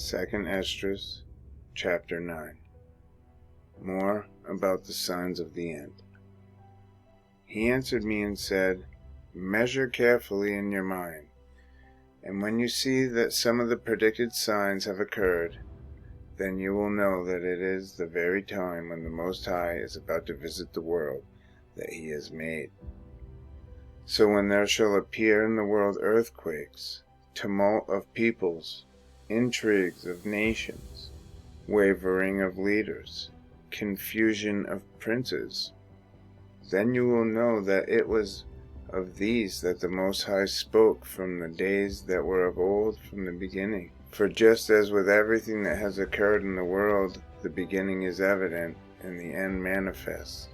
2 Esdras, chapter 9. More about the signs of the end. He answered me and said, "Measure carefully in your mind, and when you see that some of the predicted signs have occurred, then you will know that it is the very time when the Most High is about to visit the world that he has made. So when there shall appear in the world earthquakes, tumult of peoples, intrigues of nations, wavering of leaders, confusion of princes, then you will know that it was of these that the Most High spoke from the days that were of old, from the beginning. For just as with everything that has occurred in the world, the beginning is evident and the end manifest,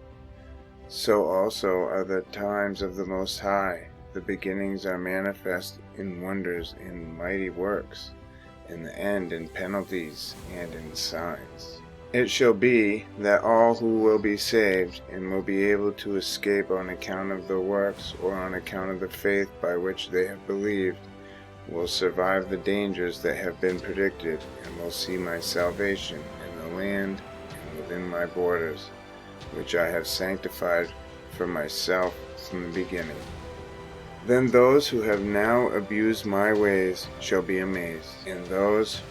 so also are the times of the Most High. The beginnings are manifest in wonders, in mighty works, in the end in penalties and in signs. It shall be that all who will be saved and will be able to escape on account of the works or on account of the faith by which they have believed will survive the dangers that have been predicted and will see my salvation in the land and within my borders, which I have sanctified for myself from the beginning. Then those who have now abused my ways shall be amazed, and those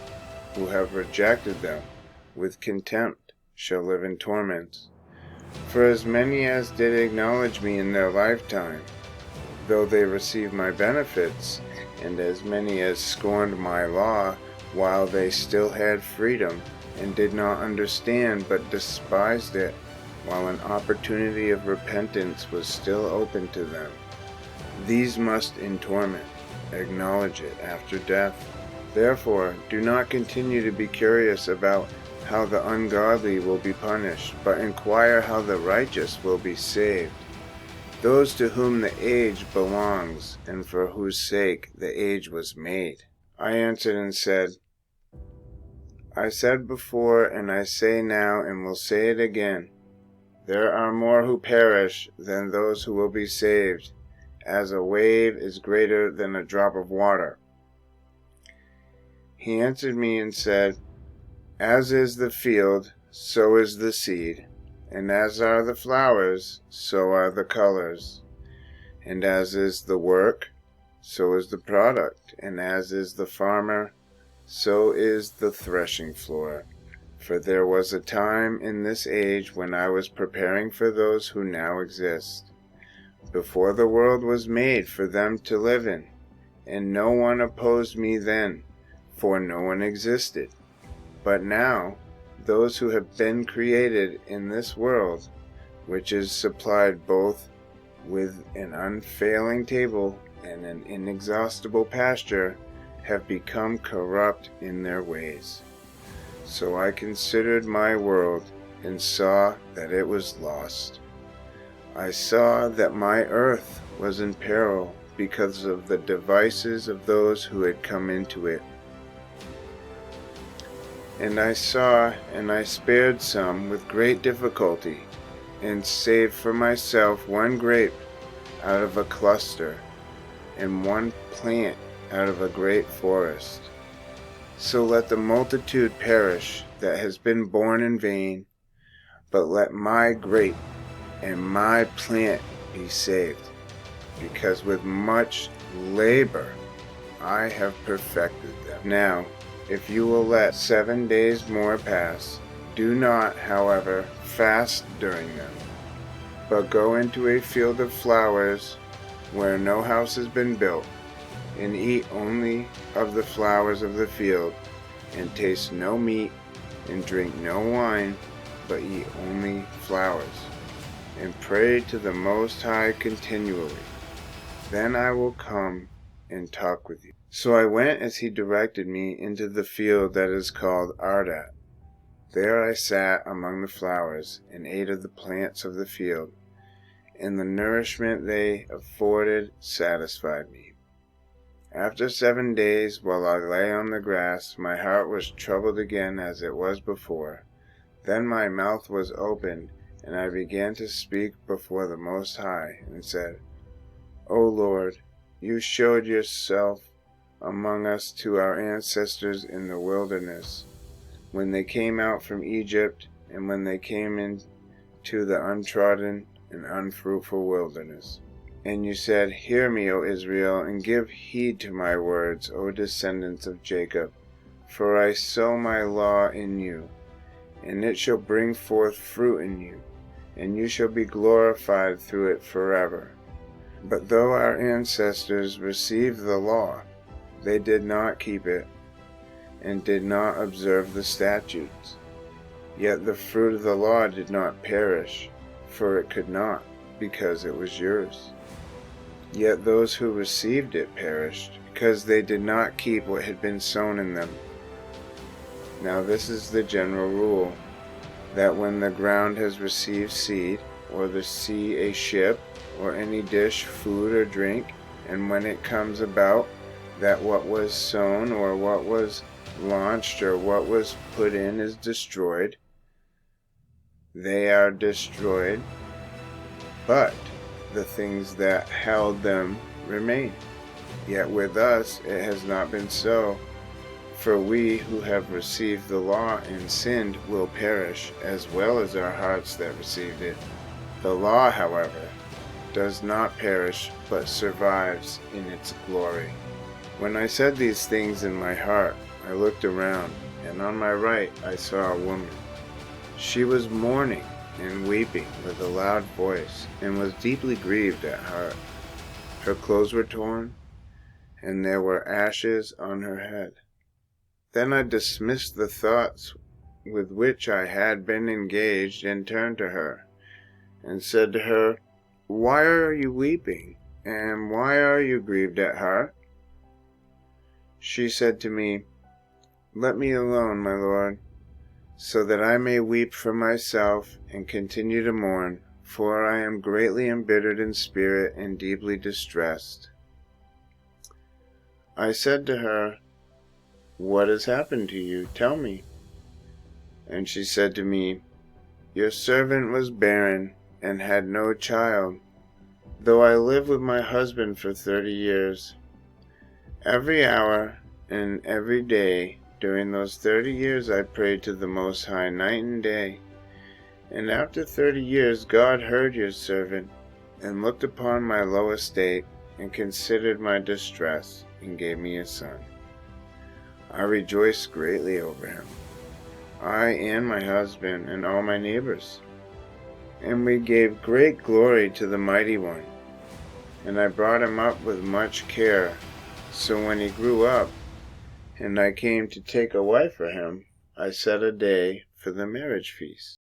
who have rejected them with contempt shall live in torments. For as many as did acknowledge me in their lifetime, though they received my benefits, and as many as scorned my law while they still had freedom, and did not understand but despised it, while an opportunity of repentance was still open to them, these must in torment acknowledge it after death. Therefore do not continue to be curious about how the ungodly will be punished, but inquire how the righteous will be saved, those to whom the age belongs, and for whose sake the age was made." I answered and said, "I said before, and I say now, and will say it again, there are more who perish than those who will be saved, as a wave is greater than a drop of water." He answered me and said, "As is the field, so is the seed, and as are the flowers, so are the colors, and as is the work, so is the product, and as is the farmer, so is the threshing floor. For there was a time in this age when I was preparing for those who now exist, before the world was made for them to live in, and no one opposed me then, for no one existed. But now, those who have been created in this world, which is supplied both with an unfailing table and an inexhaustible pasture, have become corrupt in their ways. So I considered my world and saw that it was lost. I saw that my earth was in peril because of the devices of those who had come into it. And I saw, and I spared some with great difficulty, and saved for myself one grape out of a cluster, and one plant out of a great forest. So let the multitude perish that has been born in vain, but let my grape and my plant be saved, because with much labor I have perfected them. Now, if you will let 7 days more pass, do not, however, fast during them, but go into a field of flowers where no house has been built, and eat only of the flowers of the field, and taste no meat, and drink no wine, but eat only flowers, and pray to the Most High continually. Then I will come and talk with you." So I went as he directed me into the field that is called Ardat. There I sat among the flowers, and ate of the plants of the field, and the nourishment they afforded satisfied me. After 7 days, while I lay on the grass, my heart was troubled again as it was before. Then my mouth was opened, and I began to speak before the Most High, and said, "O Lord, you showed yourself among us to our ancestors in the wilderness, when they came out from Egypt, and when they came into the untrodden and unfruitful wilderness. And you said, Hear me, O Israel, and give heed to my words, O descendants of Jacob. For I sow my law in you, and it shall bring forth fruit in you, and you shall be glorified through it forever. But though our ancestors received the law, they did not keep it, and did not observe the statutes. Yet the fruit of the law did not perish, for it could not, because it was yours. Yet those who received it perished, because they did not keep what had been sown in them. Now this is the general rule, that when the ground has received seed, or the sea a ship, or any dish, food or drink, and when it comes about that what was sown, or what was launched, or what was put in is destroyed, they are destroyed, but the things that held them remain. Yet with us it has not been so. For we who have received the law and sinned will perish, as well as our hearts that received it. The law, however, does not perish, but survives in its glory. When I said these things in my heart, I looked around, and on my right I saw a woman. She was mourning and weeping with a loud voice, and was deeply grieved at heart. Her clothes were torn, and there were ashes on her head. Then I dismissed the thoughts with which I had been engaged, and turned to her, and said to her, Why are you weeping, and why are you grieved at heart? She said to me, Let me alone, my lord, so that I may weep for myself and continue to mourn, for I am greatly embittered in spirit and deeply distressed. I said to her, What has happened to you? Tell me. And she said to me, Your servant was barren and had no child, though I lived with my husband for 30 years. Every hour and every day during those 30 years I prayed to the Most High night and day. And after 30 years God heard your servant, and looked upon my low estate, and considered my distress, and gave me a son. I rejoiced greatly over him, I and my husband and all my neighbors. And we gave great glory to the Mighty One. And I brought him up with much care. So when he grew up, and I came to take a wife for him, I set a day for the marriage feast.